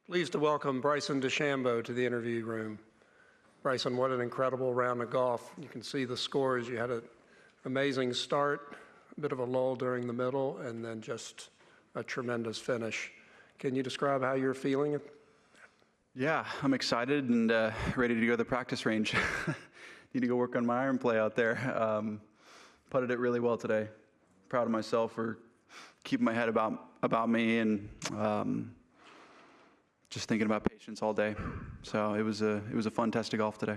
Pleased to welcome Bryson DeChambeau to the interview room. Bryson, what an incredible round of golf. You can see the scores. You had an amazing start, a bit of a lull during the middle, and then just a tremendous finish. Can you describe how you're feeling? Yeah, I'm excited and ready to go to the practice range. Need to go work on my iron play out there. Putted it really well today. Proud of myself for keeping my head about me and just thinking about patience all day. So it was a fun test of golf today.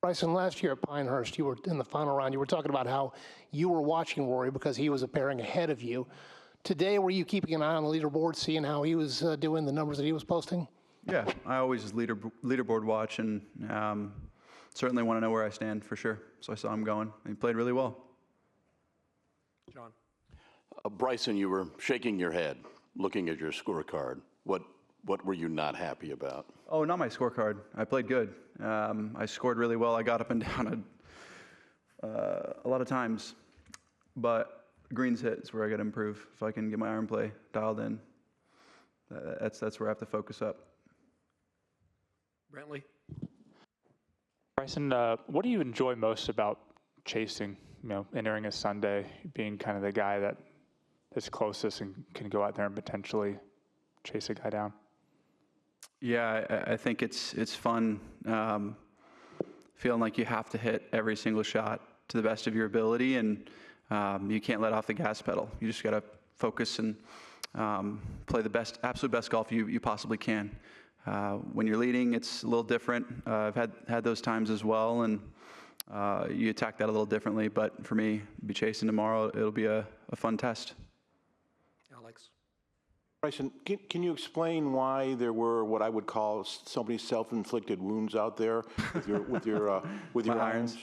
Bryson, last year at Pinehurst, you were in the final round. You were talking about how you were watching Rory because he was a pairing ahead of you. Today, were you keeping an eye on the leaderboard, seeing how he was doing, the numbers that he was posting? Yeah, I always leaderboard watch and certainly want to know where I stand for sure. So I saw him going. He played really well. John. Bryson, you were shaking your head, looking at your scorecard. What were you not happy about? Oh, not my scorecard. I played good. I scored really well. I got up and down a lot of times, but greens hit is where I got to improve. If I can get my iron play dialed in, that's where I have to focus up. Brantley. Bryson, what do you enjoy most about chasing? You know, entering a Sunday, being kind of the guy that is closest and can go out there and potentially chase a guy down. Yeah, I think it's fun. Feeling like you have to hit every single shot to the best of your ability, and you can't let off the gas pedal. You just got to focus and play the absolute best golf you possibly can. When you're leading, it's a little different. I've had those times as well, and you attack that a little differently. But for me, be chasing tomorrow, it'll be a fun test. Alex. Bryson, can you explain why there were what I would call so many self-inflicted wounds out there with your irons?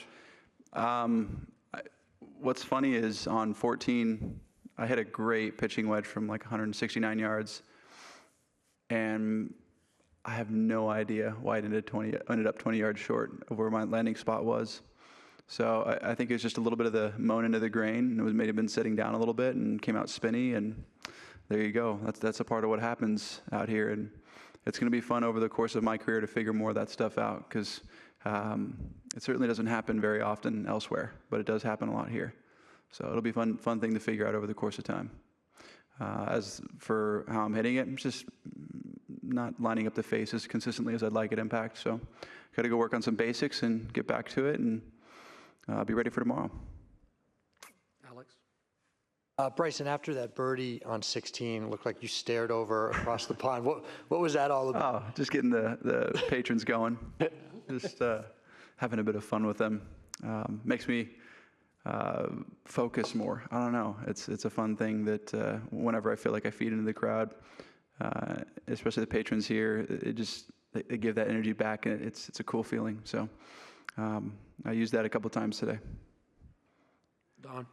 What's funny is on 14, I hit a great pitching wedge from like 169 yards, and I have no idea why it ended up 20 yards short of where my landing spot was. So I think it was just a little bit of the moan into the grain, and it may have been sitting down a little bit and came out spinny, and there you go. That's a part of what happens out here, and it's going to be fun over the course of my career to figure more of that stuff out, because it certainly doesn't happen very often elsewhere, but it does happen a lot here. So it'll be a fun thing to figure out over the course of time. As for how I'm hitting it, I'm just not lining up the face as consistently as I'd like at impact. So got to go work on some basics and get back to it and be ready for tomorrow. Alex. Bryson, after that birdie on 16, it looked like you stared over across the pond. What was that all about? Oh, just getting the patrons going. Just having a bit of fun with them. Makes me focus more. I don't know. It's a fun thing that whenever I feel like I feed into the crowd, especially the patrons here, they give that energy back, and it's a cool feeling. So I used that a couple times today. Don.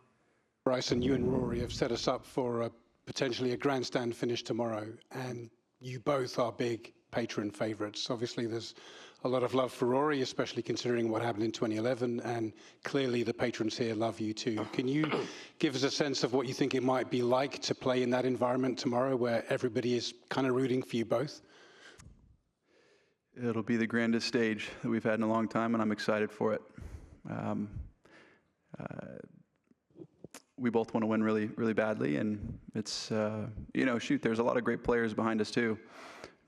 Bryson, you and Rory have set us up for potentially a grandstand finish tomorrow, and you both are big patron favorites. Obviously, there's a lot of love for Rory, especially considering what happened in 2011, and clearly the patrons here love you too. Can you give us a sense of what you think it might be like to play in that environment tomorrow where everybody is kind of rooting for you both? It'll be the grandest stage that we've had in a long time, and I'm excited for it. We both want to win really, really badly, and it's, there's a lot of great players behind us too.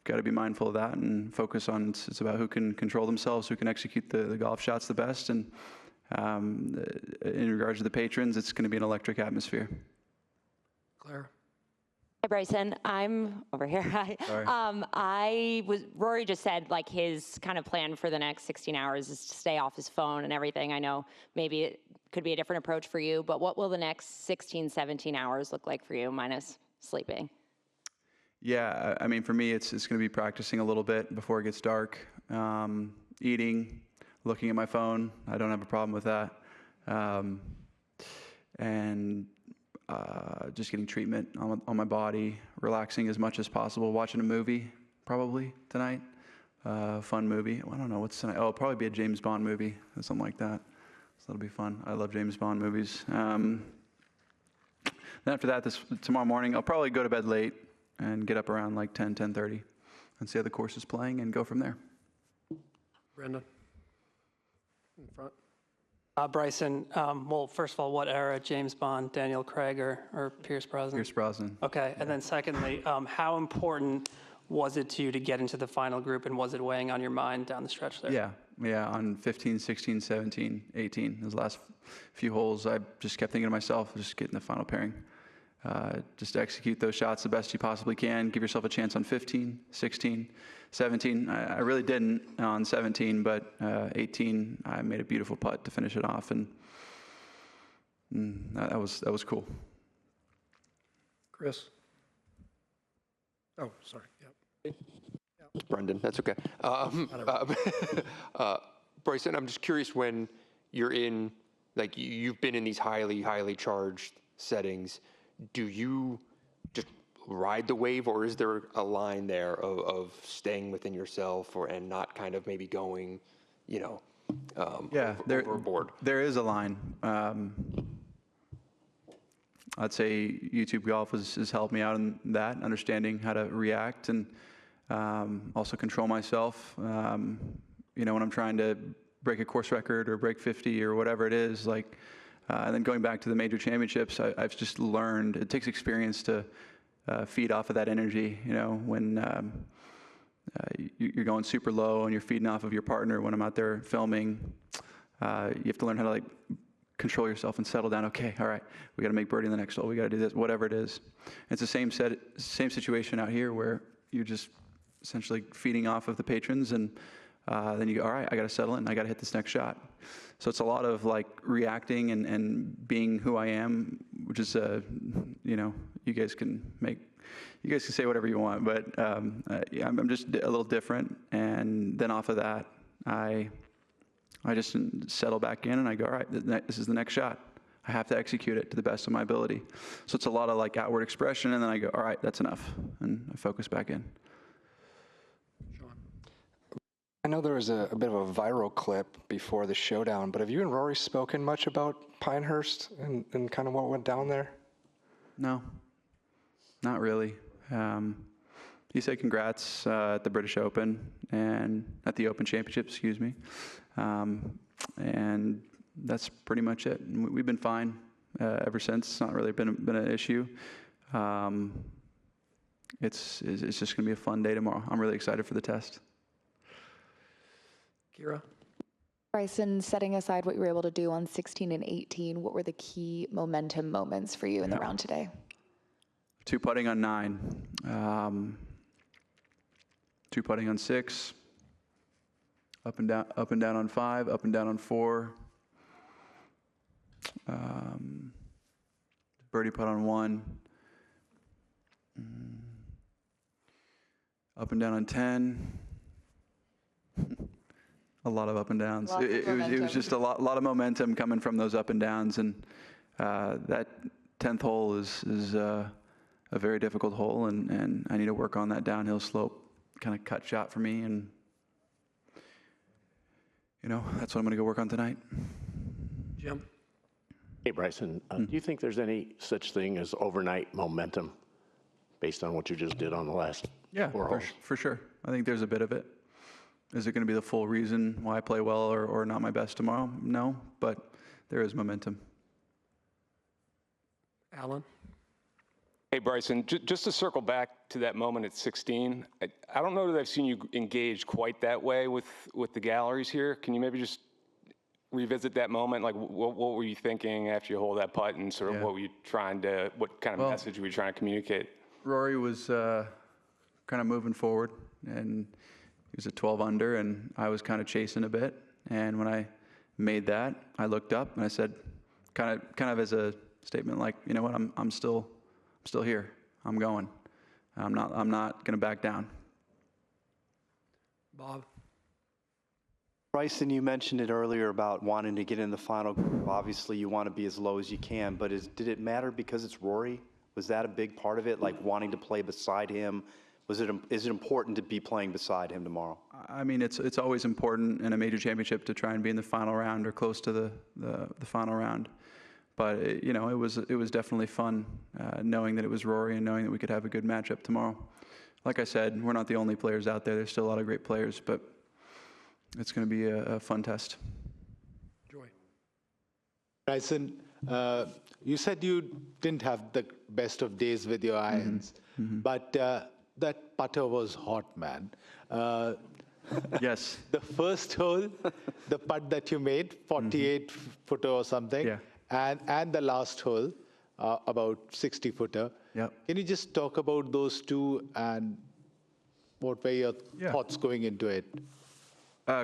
Got to be mindful of that and focus on, it's about who can control themselves, who can execute the golf shots the best, and in regards to the patrons, it's going to be an electric atmosphere. Claire. Hi, Bryson. I'm over here. Hi. Sorry. Rory just said like his kind of plan for the next 16 hours is to stay off his phone and everything. I know maybe it could be a different approach for you, but what will the next 16, 17 hours look like for you minus sleeping? Yeah, I mean, for me, it's going to be practicing a little bit before it gets dark, eating, looking at my phone. I don't have a problem with that. And just getting treatment on my body, relaxing as much as possible, watching a movie probably tonight, fun movie. I don't know what's tonight. Oh, it'll probably be a James Bond movie or something like that. So that'll be fun. I love James Bond movies. Then after that, tomorrow morning, I'll probably go to bed late and get up around like 10, 10:30 and see how the course is playing and go from there. Brendan? In front. Bryson, well, first of all, what era? James Bond, Daniel Craig, or Pierce Brosnan? Pierce Brosnan. Okay, and then secondly, how important was it to you to get into the final group, and was it weighing on your mind down the stretch there? Yeah, on 15, 16, 17, 18, those last few holes, I just kept thinking to myself, just get in the final pairing. Just execute those shots the best you possibly can. Give yourself a chance on 15, 16, 17. I really didn't on 17, but 18, I made a beautiful putt to finish it off, and that was cool. Chris? Oh, sorry. Yep. Brendan, that's okay. Bryson, I'm just curious, when you're in, like, you've been in these highly charged settings, do you just ride the wave, or is there a line there of staying within yourself and not kind of maybe going, overboard? There is a line. I'd say YouTube Golf has helped me out in that, understanding how to react and also control myself. When I'm trying to break a course record or break 50 or whatever it is, and then going back to the major championships, I've just learned it takes experience to feed off of that energy. When you're going super low and you're feeding off of your partner. When I'm out there filming, you have to learn how to control yourself and settle down. Okay, all right, we got to make birdie in the next hole. We got to do this, whatever it is. It's the same situation out here where you're just essentially feeding off of the patrons, and then you go, all right, I got to settle in. I got to hit this next shot. So it's a lot of reacting and being who I am, which is, you guys can say whatever you want, but I'm just a little different. And then off of that, I just settle back in and I go, all right, this is the next shot. I have to execute it to the best of my ability. So it's a lot of outward expression, and then I go, all right, that's enough, and I focus back in. I know there was a bit of a viral clip before the showdown, but have you and Rory spoken much about Pinehurst and kind of what went down there? No, not really. He said congrats at the British Open and at the Open Championship, excuse me. And that's pretty much it. We've been fine ever since. It's not really been an issue. It's just going to be a fun day tomorrow. I'm really excited for the test. Kira? Bryson, setting aside what you were able to do on 16 and 18, what were the key momentum moments for you in the round today? 2 putting on 9, 2 putting on 6, up and down on 5, up and down on 4, birdie putt on 1, up and down on 10. A lot of up and downs. It was just a lot of momentum coming from those up and downs, and that 10th hole is a very difficult hole, and I need to work on that downhill slope kind of cut shot for me, and that's what I'm going to go work on tonight. Jim? Hey, Bryson, do you think there's any such thing as overnight momentum based on what you just did on the last 4 holes? For sure. I think there's a bit of it. Is it going to be the full reason why I play well or not my best tomorrow? No, but there is momentum. Alan? Hey, Bryson, just to circle back to that moment at 16, I don't know that I've seen you engage quite that way with the galleries here. Can you maybe just revisit that moment? What were you thinking after you hold that putt, and sort of what kind of message were you trying to communicate? Rory was kind of moving forward, and he was at 12 under, and I was kind of chasing a bit. And when I made that, I looked up and I said, kind of as a statement, you know what, I'm still here. I'm going. I'm not going to back down. Bob? Bryson, you mentioned it earlier about wanting to get in the final group. Obviously, you want to be as low as you can, but did it matter because it's Rory? Was that a big part of it, wanting to play beside him? Is it important to be playing beside him tomorrow? I mean, it's always important in a major championship to try and be in the final round or close to the final round. But it was definitely fun knowing that it was Rory and knowing that we could have a good matchup tomorrow. Like I said, we're not the only players out there. There's still a lot of great players, but it's going to be a fun test. Joy. Bryson, you said you didn't have the best of days with your irons, but that putter was hot, man. Yes. The first hole, the putt that you made, 48-footer or something, and the last hole, about 60-footer. Yep. Can you just talk about those two and what were your thoughts going into it?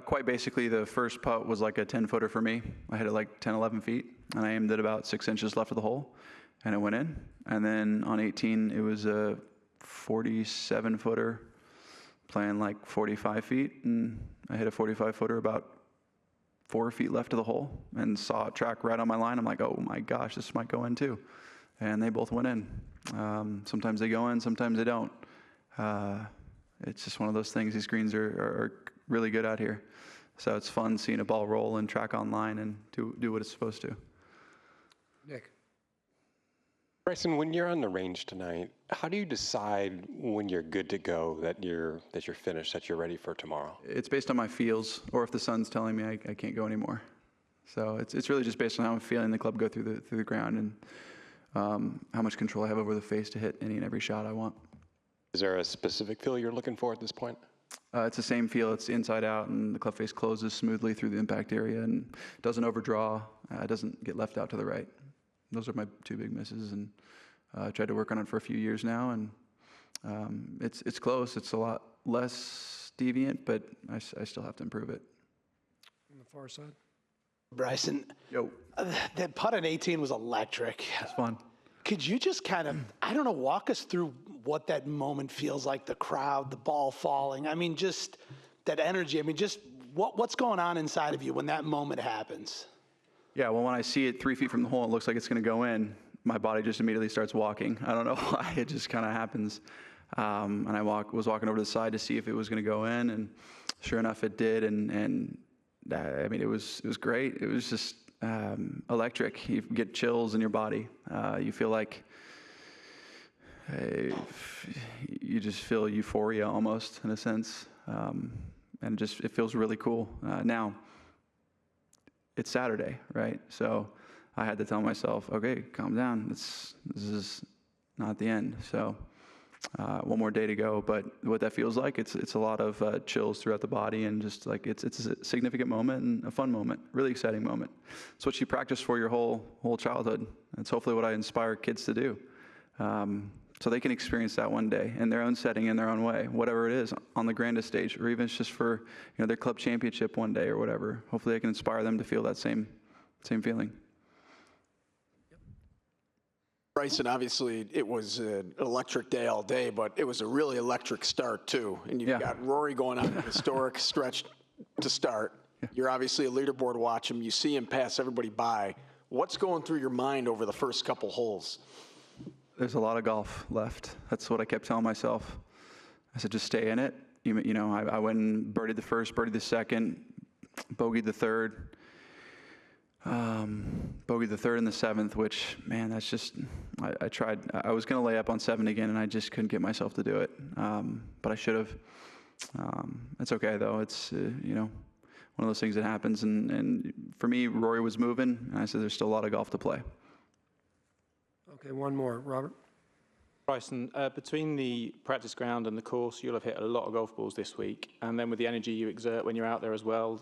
Quite basically, the first putt was like a 10-footer for me. I hit it like 10, 11 feet, and I aimed it about 6 inches left of the hole, and it went in. And then on 18, it was a 47-footer, playing like 45 feet, and I hit a 45-footer about 4 feet left of the hole, and saw it track right on my line. I'm like, oh my gosh, this might go in too. And they both went in. Sometimes they go in, sometimes they don't. It's just one of those things. These greens are really good out here. So it's fun seeing a ball roll and track on line and do what it's supposed to. Nick. Bryson, when you're on the range tonight, how do you decide when you're good to go, that you're finished, that you're ready for tomorrow? It's based on my feels, or if the sun's telling me I can't go anymore. So it's really just based on how I'm feeling the club go through the ground, and how much control I have over the face to hit any and every shot I want. Is there a specific feel you're looking for at this point? It's the same feel. It's inside out, and the club face closes smoothly through the impact area and doesn't overdraw. Doesn't get left out to the right. Those are my two big misses, and I tried to work on it for a few years now, and it's close. It's a lot less deviant, but I still have to improve it. On the far side. Bryson, yo, that putt on 18 was electric. It's fun. Could you just kind of, I don't know, walk us through what that moment feels like, the crowd, the ball falling? I mean, just that energy. I mean, just what's going on inside of you when that moment happens? Yeah, well, when I see it 3 feet from the hole, it looks like it's going to go in. My body just immediately starts walking. I don't know why. It just kind of happens. And I was walking over to the side to see if it was going to go in, and sure enough, it did. And I mean, it was great. It was just electric. You get chills in your body. You feel like you just feel euphoria almost, in a sense, and it feels really cool. Now, it's Saturday, right? So I had to tell myself, okay, calm down. This is not the end. So one more day to go. But what that feels like, it's a lot of chills throughout the body, and just like it's a significant moment and a fun moment, really exciting moment. It's what you practice for your whole childhood. It's hopefully what I inspire kids to do. So they can experience that one day in their own setting, in their own way, whatever it is, on the grandest stage, or even it's just for their club championship one day or whatever. Hopefully I can inspire them to feel that same feeling. Bryson, obviously it was an electric day all day, but it was a really electric start too. And you've got Rory going on a historic stretch to start. You're obviously a leaderboard watch him. You see him pass everybody by. What's going through your mind over the first couple holes? There's a lot of golf left. That's what I kept telling myself. I said, just stay in it. I went and birdied the first, birdied the second, bogeyed the third. Bogeyed the third and the seventh, which, man, that's just, I tried. I was going to lay up on 7 again, and I just couldn't get myself to do it. But I should have. It's okay, though. It's, one of those things that happens. And for me, Rory was moving, and I said there's still a lot of golf to play. Okay, one more. Robert? Bryson, between the practice ground and the course, you'll have hit a lot of golf balls this week. And then with the energy you exert when you're out there as well,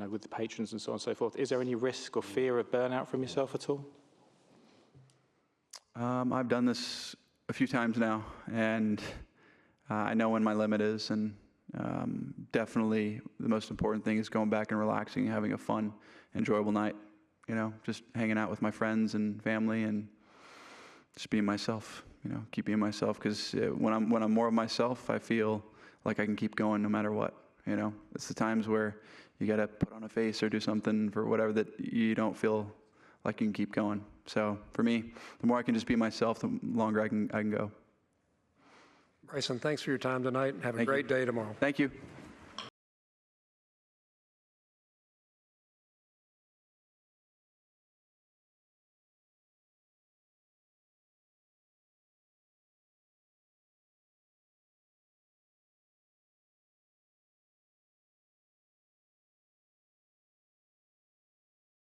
with the patrons and so on and so forth, is there any risk or fear of burnout from yourself at all? I've done this a few times now, and I know when my limit is. And definitely the most important thing is going back and relaxing, having a fun, enjoyable night. Just hanging out with my friends and family and just being myself. Keep being myself, because when I'm more of myself, I feel like I can keep going no matter what. It's the times where you got to put on a face or do something for whatever that you don't feel like you can keep going. So for me, the more I can just be myself, the longer I can go. Bryson, thanks for your time tonight, and have a great day tomorrow. Thank you.